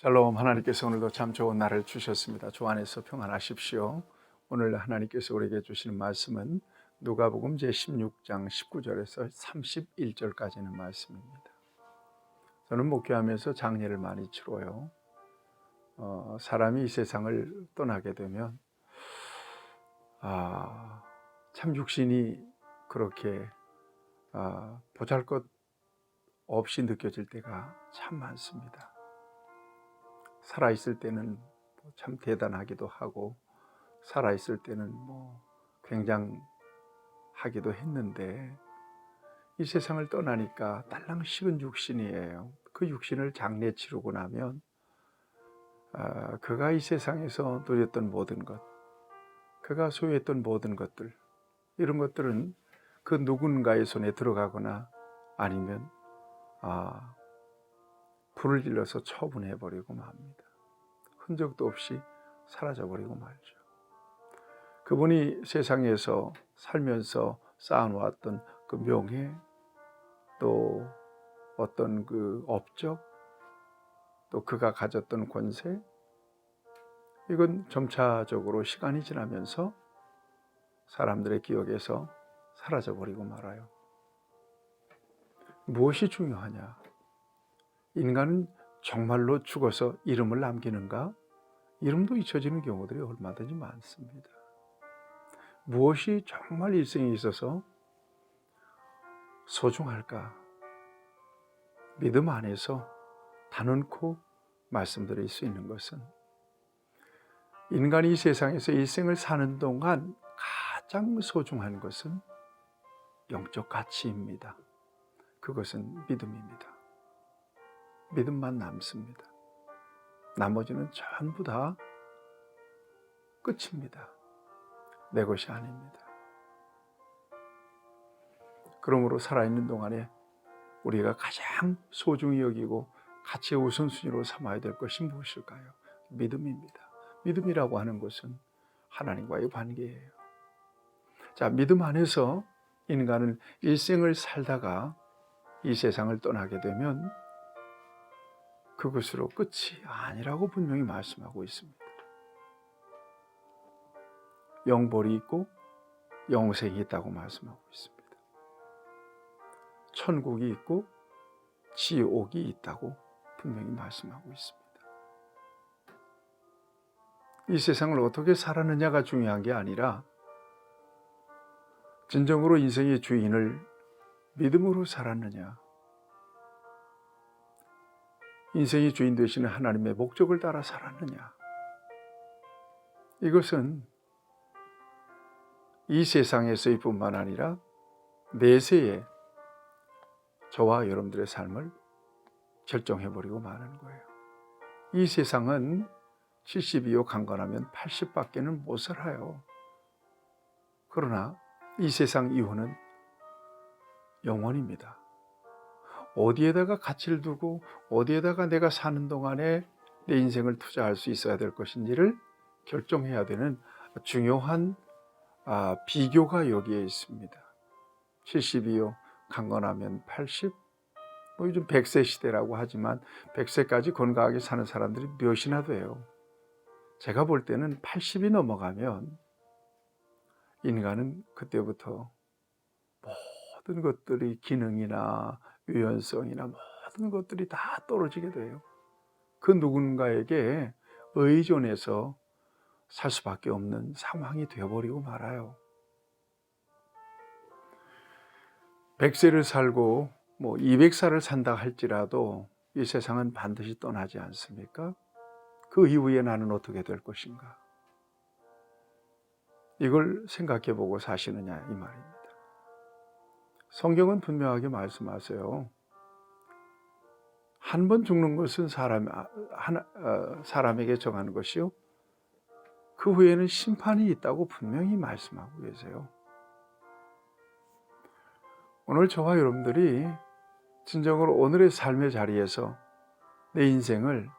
샬롬. 하나님께서 오늘도 참 좋은 날을 주셨습니다. 주 안에서 평안하십시오. 오늘 하나님께서 우리에게 주시는 말씀은 누가복음 제16장 19절에서 31절까지 있는 말씀입니다. 저는 목회하면서 장례를 많이 치러요. 사람이 이 세상을 떠나게 되면 참 육신이 그렇게 보잘것 없이 느껴질 때가 참 많습니다. 살아있을 때는 참 대단하기도 하고 살아있을 때는 굉장하기도 했는데 이 세상을 떠나니까 딸랑 식은 육신이에요. 그 육신을 장례 치르고 나면 그가 이 세상에서 누렸던 모든 것, 그가 소유했던 모든 것들, 이런 것들은 그 누군가의 손에 들어가거나 아니면 불을 질러서 처분해버리고 맙니다. 흔적도 없이 사라져버리고 말죠. 그분이 세상에서 살면서 쌓아놓았던 그 명예, 또 어떤 그 업적, 또 그가 가졌던 권세, 이건 점차적으로 시간이 지나면서 사람들의 기억에서 사라져버리고 말아요. 무엇이 중요하냐? 인간은 정말로 죽어서 이름을 남기는가? 이름도 잊혀지는 경우들이 얼마든지 많습니다. 무엇이 정말 일생에 있어서 소중할까? 믿음 안에서 단언코 말씀드릴 수 있는 것은 인간이 이 세상에서 일생을 사는 동안 가장 소중한 것은 영적 가치입니다. 그것은 믿음입니다. 믿음만 남습니다. 나머지는 전부 다 끝입니다. 내 것이 아닙니다. 그러므로 살아있는 동안에 우리가 가장 소중히 여기고 가치의 우선순위로 삼아야 될 것이 무엇일까요? 믿음입니다. 믿음이라고 하는 것은 하나님과의 관계예요. 자, 믿음 안에서 인간은 일생을 살다가 이 세상을 떠나게 되면 그것으로 끝이 아니라고 분명히 말씀하고 있습니다. 영벌이 있고 영생이 있다고 말씀하고 있습니다. 천국이 있고 지옥이 있다고 분명히 말씀하고 있습니다. 이 세상을 어떻게 살았느냐가 중요한 게 아니라 진정으로 인생의 주인을 믿음으로 살았느냐, 인생의 주인 되시는 하나님의 목적을 따라 살았느냐, 이것은 이 세상에서의 뿐만 아니라 내세에 저와 여러분들의 삶을 결정해버리고 마는 거예요. 이 세상은 70이요 강건하면 80밖에는 못 살아요. 그러나 이 세상 이후는 영원입니다. 어디에다가 가치를 두고 어디에다가 내가 사는 동안에 내 인생을 투자할 수 있어야 될 것인지를 결정해야 되는 중요한 비교가 여기에 있습니다. 70이요 강건하면 80, 요즘 100세 시대라고 하지만 100세까지 건강하게 사는 사람들이 몇이나 돼요. 제가 볼 때는 80이 넘어가면 인간은 그때부터 모든 것들이 기능이나 유연성이나 모든 것들이 다 떨어지게 돼요. 그 누군가에게 의존해서 살 수밖에 없는 상황이 되어버리고 말아요. 100세를 살고 200살을 산다 할지라도 이 세상은 반드시 떠나지 않습니까? 그 이후에 나는 어떻게 될 것인가? 이걸 생각해 보고 사시느냐 이 말입니다. 성경은 분명하게 말씀하세요. 한 번 죽는 것은 사람에게 정하는 것이요, 그 후에는 심판이 있다고 분명히 말씀하고 계세요. 오늘 저와 여러분들이 진정으로 오늘의 삶의 자리에서 내 인생을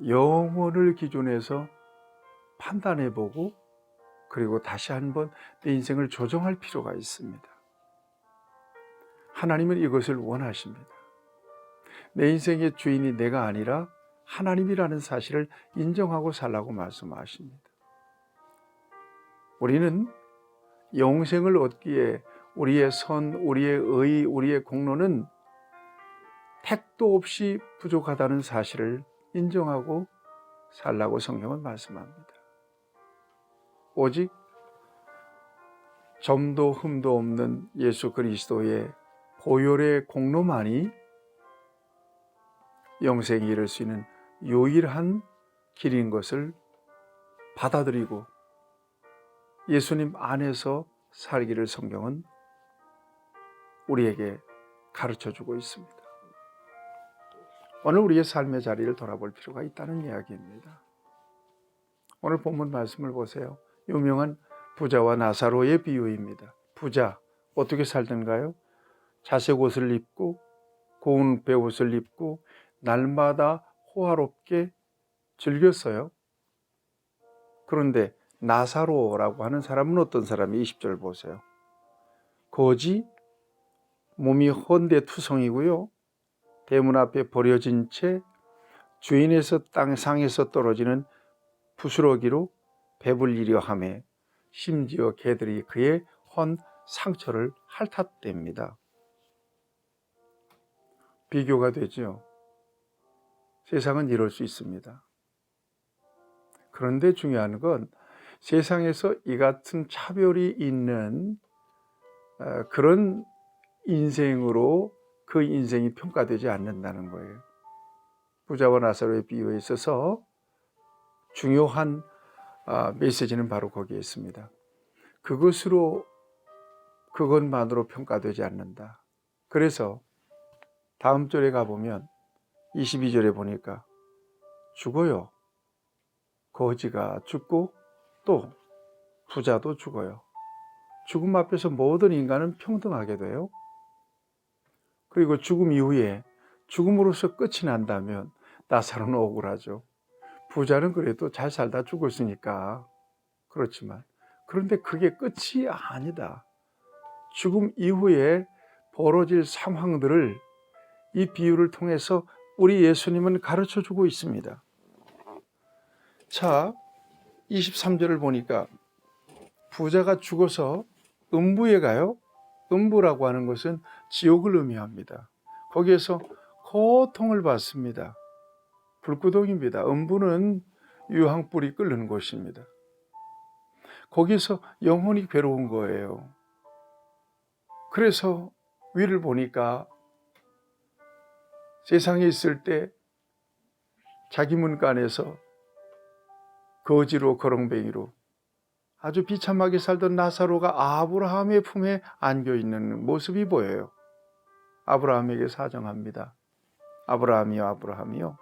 영원을 기준해서 판단해보고 그리고 다시 한번 내 인생을 조정할 필요가 있습니다. 하나님은 이것을 원하십니다. 내 인생의 주인이 내가 아니라 하나님이라는 사실을 인정하고 살라고 말씀하십니다. 우리는 영생을 얻기에 우리의 선, 우리의 의, 우리의 공로는 택도 없이 부족하다는 사실을 인정하고 살라고 성경은 말씀합니다. 오직 점도 흠도 없는 예수 그리스도의 보혈의 공로만이 영생에 이를 수 있는 유일한 길인 것을 받아들이고 예수님 안에서 살기를 성경은 우리에게 가르쳐주고 있습니다. 오늘 우리의 삶의 자리를 돌아볼 필요가 있다는 이야기입니다. 오늘 본문 말씀을 보세요. 유명한 부자와 나사로의 비유입니다. 부자, 어떻게 살던가요? 자색 옷을 입고 고운 베옷을 입고 날마다 호화롭게 즐겼어요. 그런데 나사로라고 하는 사람은 어떤 사람이 20절 보세요. 거지, 몸이 헌데투성이고요. 대문 앞에 버려진 채 주인에서 땅상에서 떨어지는 부스러기로 배불리려 하며 심지어 개들이 그의 헌 상처를 핥아댑니다. 비교가 되죠. 세상은 이럴 수 있습니다. 그런데 중요한 건 세상에서 이 같은 차별이 있는 그런 인생으로 그 인생이 평가되지 않는다는 거예요. 부자와 나사로의 비유에 있어서 중요한 메시지는 바로 거기에 있습니다. 그것만으로 평가되지 않는다. 그래서 다음 절에 가보면 22절에 보니까 죽어요. 거지가 죽고 또 부자도 죽어요. 죽음 앞에서 모든 인간은 평등하게 돼요. 그리고 죽음 이후에 죽음으로서 끝이 난다면 나사로는 억울하죠. 부자는 그래도 잘 살다 죽었으니까 그렇지만 그런데 그게 끝이 아니다. 죽음 이후에 벌어질 상황들을 이 비유를 통해서 우리 예수님은 가르쳐주고 있습니다. 자, 23절을 보니까 부자가 죽어서 음부에 가요. 음부라고 하는 것은 지옥을 의미합니다. 거기에서 고통을 받습니다. 불구덩입니다. 음부는 유황불이 끓는 곳입니다. 거기서 영혼이 괴로운 거예요. 그래서 위를 보니까 세상에 있을 때 자기 문간에서 거지로 거렁뱅이로 아주 비참하게 살던 나사로가 아브라함의 품에 안겨 있는 모습이 보여요. 아브라함에게 사정합니다. 아브라함이요, 아브라함이요.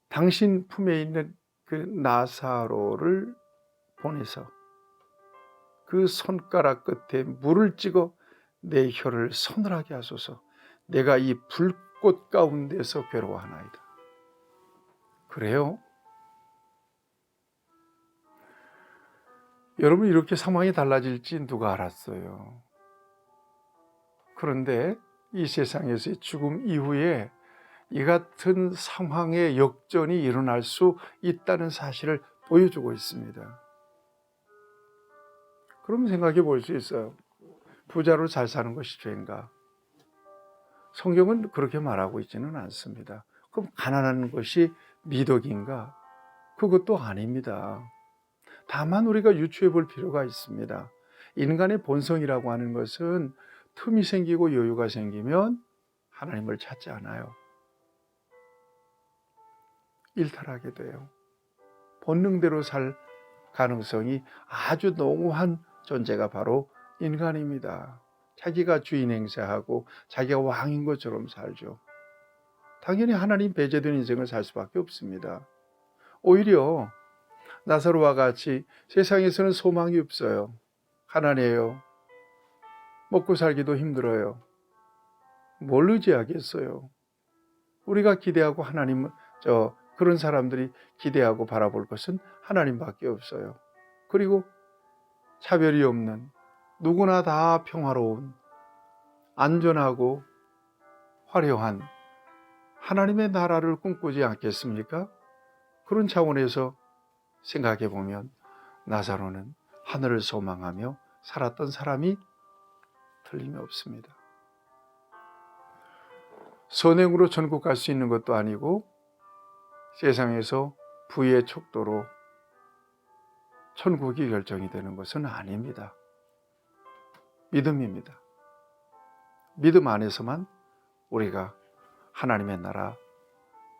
당신 품에 있는 그 나사로를 보내서 그 손가락 끝에 물을 찍어 내 혀를 서늘하게 하소서. 내가 이 불꽃 가운데서 괴로워하나이다. 그래요? 여러분, 이렇게 상황이 달라질지 누가 알았어요? 그런데 이 세상에서의 죽음 이후에 이 같은 상황의 역전이 일어날 수 있다는 사실을 보여주고 있습니다. 그럼 생각해 볼 수 있어요. 부자로 잘 사는 것이 죄인가? 성경은 그렇게 말하고 있지는 않습니다. 그럼 가난한 것이 미덕인가? 그것도 아닙니다. 다만 우리가 유추해 볼 필요가 있습니다. 인간의 본성이라고 하는 것은 틈이 생기고 여유가 생기면 하나님을 찾지 않아요. 일탈하게 돼요. 본능대로 살 가능성이 아주 농후한 존재가 바로 인간입니다. 자기가 주인 행세하고 자기가 왕인 것처럼 살죠. 당연히 하나님 배제된 인생을 살 수밖에 없습니다. 오히려 나사로와 같이 세상에서는 소망이 없어요. 가난해요. 먹고 살기도 힘들어요. 뭘 의지하겠어요? 우리가 기대하고 그런 사람들이 기대하고 바라볼 것은 하나님밖에 없어요. 그리고 차별이 없는 누구나 다 평화로운 안전하고 화려한 하나님의 나라를 꿈꾸지 않겠습니까? 그런 차원에서 생각해 보면 나사로는 하늘을 소망하며 살았던 사람이 틀림이 없습니다. 선행으로 천국 갈 수 있는 것도 아니고 세상에서 부의 척도로 천국이 결정이 되는 것은 아닙니다. 믿음입니다. 믿음 안에서만 우리가 하나님의 나라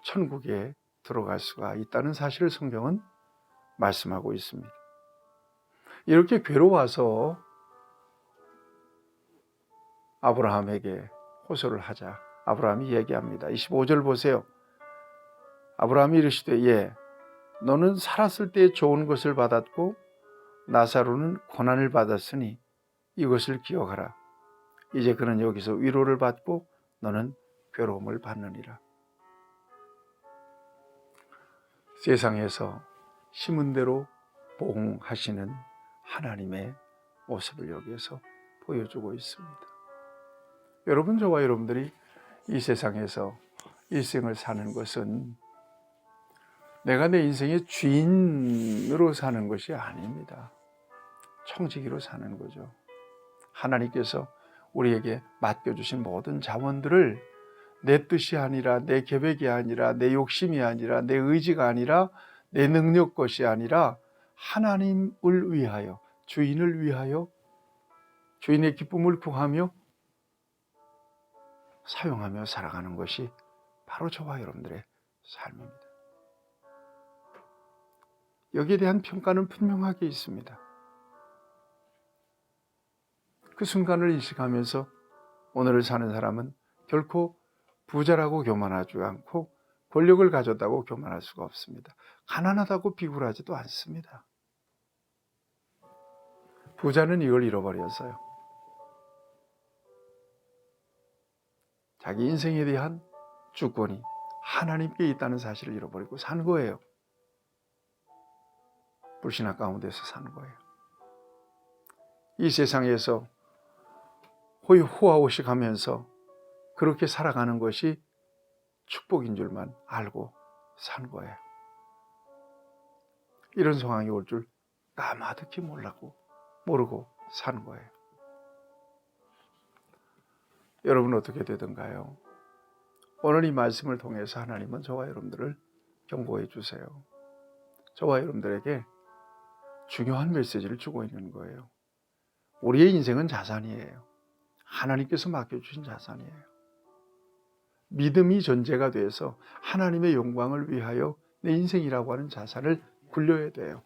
천국에 들어갈 수가 있다는 사실을 성경은 말씀하고 있습니다. 이렇게 괴로워서 아브라함에게 호소를 하자 아브라함이 얘기합니다. 25절 보세요. 아브라함이 이르시되 예, 너는 살았을 때 좋은 것을 받았고 나사로는 고난을 받았으니 이것을 기억하라. 이제 그는 여기서 위로를 받고 너는 괴로움을 받느니라. 세상에서 심은 대로 보응하시는 하나님의 모습을 여기에서 보여주고 있습니다. 여러분, 저와 여러분들이 이 세상에서 일생을 사는 것은 내가 내 인생의 주인으로 사는 것이 아닙니다. 청지기로 사는 거죠. 하나님께서 우리에게 맡겨주신 모든 자원들을 내 뜻이 아니라 내 계획이 아니라 내 욕심이 아니라 내 의지가 아니라 내 능력 것이 아니라 하나님을 위하여 주인을 위하여 주인의 기쁨을 구하며 사용하며 살아가는 것이 바로 저와 여러분들의 삶입니다. 여기에 대한 평가는 분명하게 있습니다. 그 순간을 인식하면서 오늘을 사는 사람은 결코 부자라고 교만하지 않고 권력을 가졌다고 교만할 수가 없습니다. 가난하다고 비굴하지도 않습니다. 부자는 이걸 잃어버렸어요. 자기 인생에 대한 주권이 하나님께 있다는 사실을 잃어버리고 산 거예요. 불신앙 가운데서 사는 거예요. 이 세상에서 호의호화호식하면서 그렇게 살아가는 것이 축복인 줄만 알고 산 거예요. 이런 상황이 올 줄 까마득히 모르고 산 거예요. 여러분 어떻게 되던가요? 오늘 이 말씀을 통해서 하나님은 저와 여러분들을 경고해 주세요. 저와 여러분들에게 중요한 메시지를 주고 있는 거예요. 우리의 인생은 자산이에요. 하나님께서 맡겨주신 자산이에요. 믿음이 전제가 돼서 하나님의 영광을 위하여 내 인생이라고 하는 자산을 굴려야 돼요.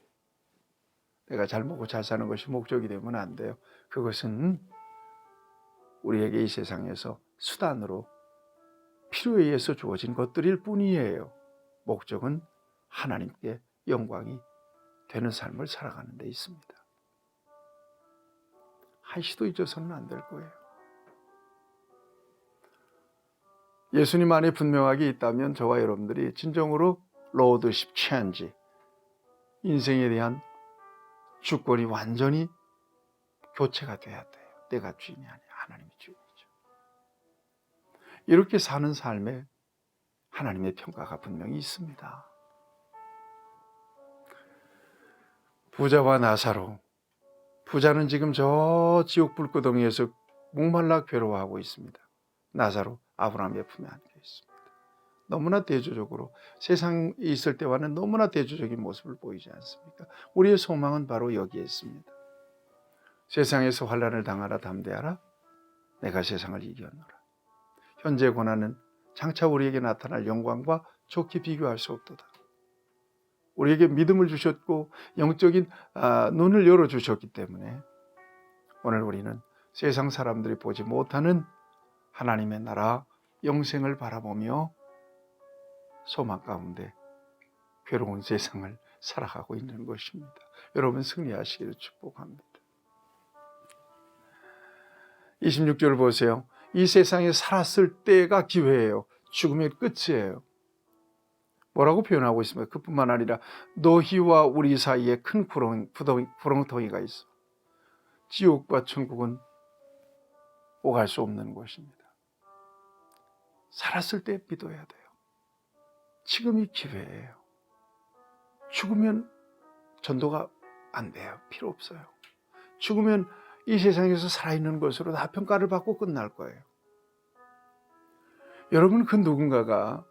내가 잘 먹고 잘 사는 것이 목적이 되면 안 돼요. 그것은 우리에게 이 세상에서 수단으로 필요에 의해서 주어진 것들일 뿐이에요. 목적은 하나님께 영광이 되는 삶을 살아가는 데 있습니다. 한시도 잊어서는 안 될 거예요. 예수님 안에 분명하게 있다면 저와 여러분들이 진정으로 로드십 체인지, 인생에 대한 주권이 완전히 교체가 돼야 돼요. 내가 주인이 아니라 하나님이 주인이죠. 이렇게 사는 삶에 하나님의 평가가 분명히 있습니다. 부자와 나사로, 부자는 지금 저 지옥 불구덩이에서 목말라 괴로워하고 있습니다. 나사로 아브라함의 품에 안겨 있습니다. 너무나 대조적으로 세상에 있을 때와는 너무나 대조적인 모습을 보이지 않습니까? 우리의 소망은 바로 여기에 있습니다. 세상에서 환난을 당하라 담대하라. 내가 세상을 이겼노라. 현재 고난은 장차 우리에게 나타날 영광과 좋게 비교할 수 없도다. 우리에게 믿음을 주셨고 영적인 눈을 열어주셨기 때문에 오늘 우리는 세상 사람들이 보지 못하는 하나님의 나라 영생을 바라보며 소망 가운데 괴로운 세상을 살아가고 있는 것입니다. 여러분 승리하시기를 축복합니다. 26절 보세요. 이 세상에 살았을 때가 기회예요. 죽음의 끝이에요. 뭐라고 표현하고 있습니까? 그뿐만 아니라 너희와 우리 사이에 큰 구렁텅이가 있어. 지옥과 천국은 오갈 수 없는 곳입니다. 살았을 때 믿어야 돼요. 지금이 기회예요. 죽으면 전도가 안 돼요. 필요 없어요. 죽으면 이 세상에서 살아있는 것으로 다 평가를 받고 끝날 거예요. 여러분, 그 누군가가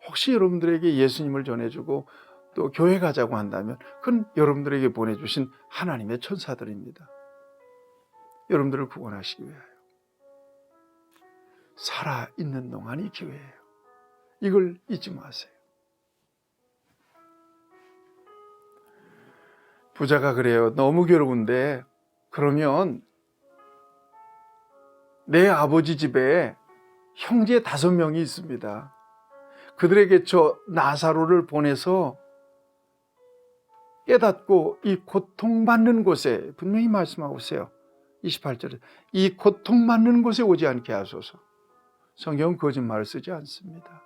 혹시 여러분들에게 예수님을 전해주고 또 교회 가자고 한다면 그건 여러분들에게 보내주신 하나님의 천사들입니다. 여러분들을 구원하시기 위하여. 살아있는 동안이 기회예요. 이걸 잊지 마세요. 부자가 그래요. 너무 괴로운데 그러면 내 아버지 집에 형제 5명이 있습니다. 그들에게 저 나사로를 보내서 깨닫고 이 고통받는 곳에, 분명히 말씀하고 있어요. 28절에 이 고통받는 곳에 오지 않게 하소서. 성경은 거짓말을 쓰지 않습니다.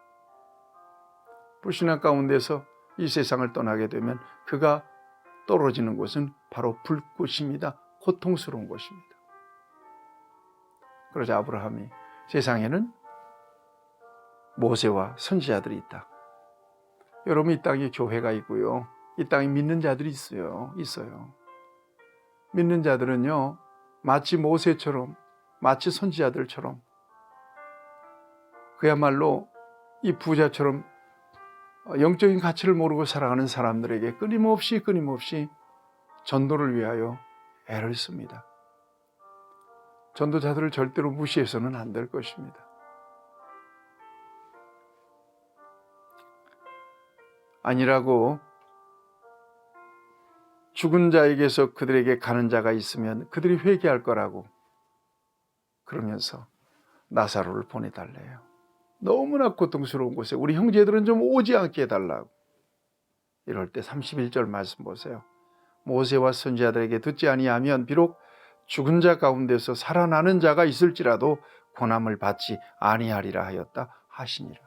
불신앙 가운데서 이 세상을 떠나게 되면 그가 떨어지는 곳은 바로 불꽃입니다. 고통스러운 곳입니다. 그러자 아브라함이 세상에는 모세와 선지자들이 있다. 여러분, 이 땅에 교회가 있고요. 이 땅에 믿는 자들이 있어요. 믿는 자들은요, 마치 모세처럼, 마치 선지자들처럼, 그야말로 이 부자처럼 영적인 가치를 모르고 살아가는 사람들에게 끊임없이 전도를 위하여 애를 씁니다. 전도자들을 절대로 무시해서는 안 될 것입니다. 아니라고 죽은 자에게서 그들에게 가는 자가 있으면 그들이 회개할 거라고 그러면서 나사로를 보내달래요. 너무나 고통스러운 곳에 우리 형제들은 좀 오지 않게 해달라고. 이럴 때 31절 말씀 보세요. 모세와 선지자들에게 듣지 아니하면 비록 죽은 자 가운데서 살아나는 자가 있을지라도 고난을 받지 아니하리라 하였다 하시니라.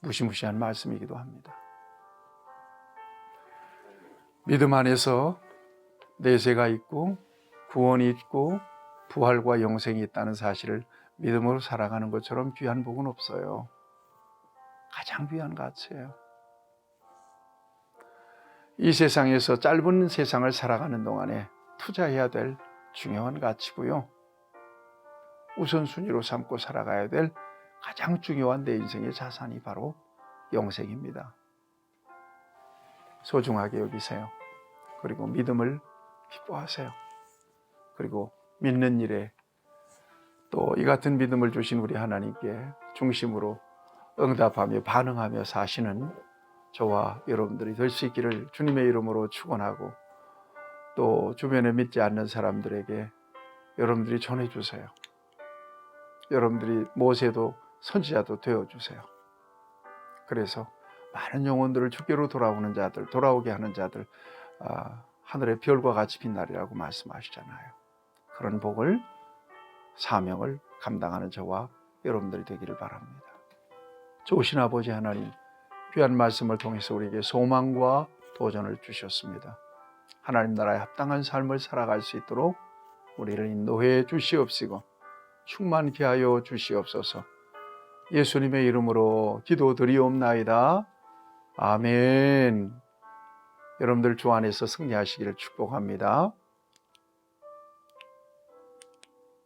무시무시한 말씀이기도 합니다. 믿음 안에서 내세가 있고 구원이 있고 부활과 영생이 있다는 사실을 믿음으로 살아가는 것처럼 귀한 복은 없어요. 가장 귀한 가치예요. 이 세상에서 짧은 세상을 살아가는 동안에 투자해야 될 중요한 가치고요. 우선순위로 삼고 살아가야 될 가장 중요한 내 인생의 자산이 바로 영생입니다. 소중하게 여기세요. 그리고 믿음을 기뻐하세요. 그리고 믿는 일에 또 이 같은 믿음을 주신 우리 하나님께 중심으로 응답하며 반응하며 사시는 저와 여러분들이 될 수 있기를 주님의 이름으로 축원하고, 또 주변에 믿지 않는 사람들에게 여러분들이 전해주세요. 여러분들이 모세도 선지자도 되어주세요. 그래서 많은 영혼들을 주께로 돌아오게 하는 자들, 하늘의 별과 같이 빛나리라고 말씀하시잖아요. 그런 복을, 사명을 감당하는 저와 여러분들이 되기를 바랍니다. 좋으신 아버지 하나님, 귀한 말씀을 통해서 우리에게 소망과 도전을 주셨습니다. 하나님 나라에 합당한 삶을 살아갈 수 있도록 우리를 인도해 주시옵시고 충만케 하여 주시옵소서. 예수님의 이름으로 기도드리옵나이다. 아멘. 여러분들 주 안에서 승리하시기를 축복합니다.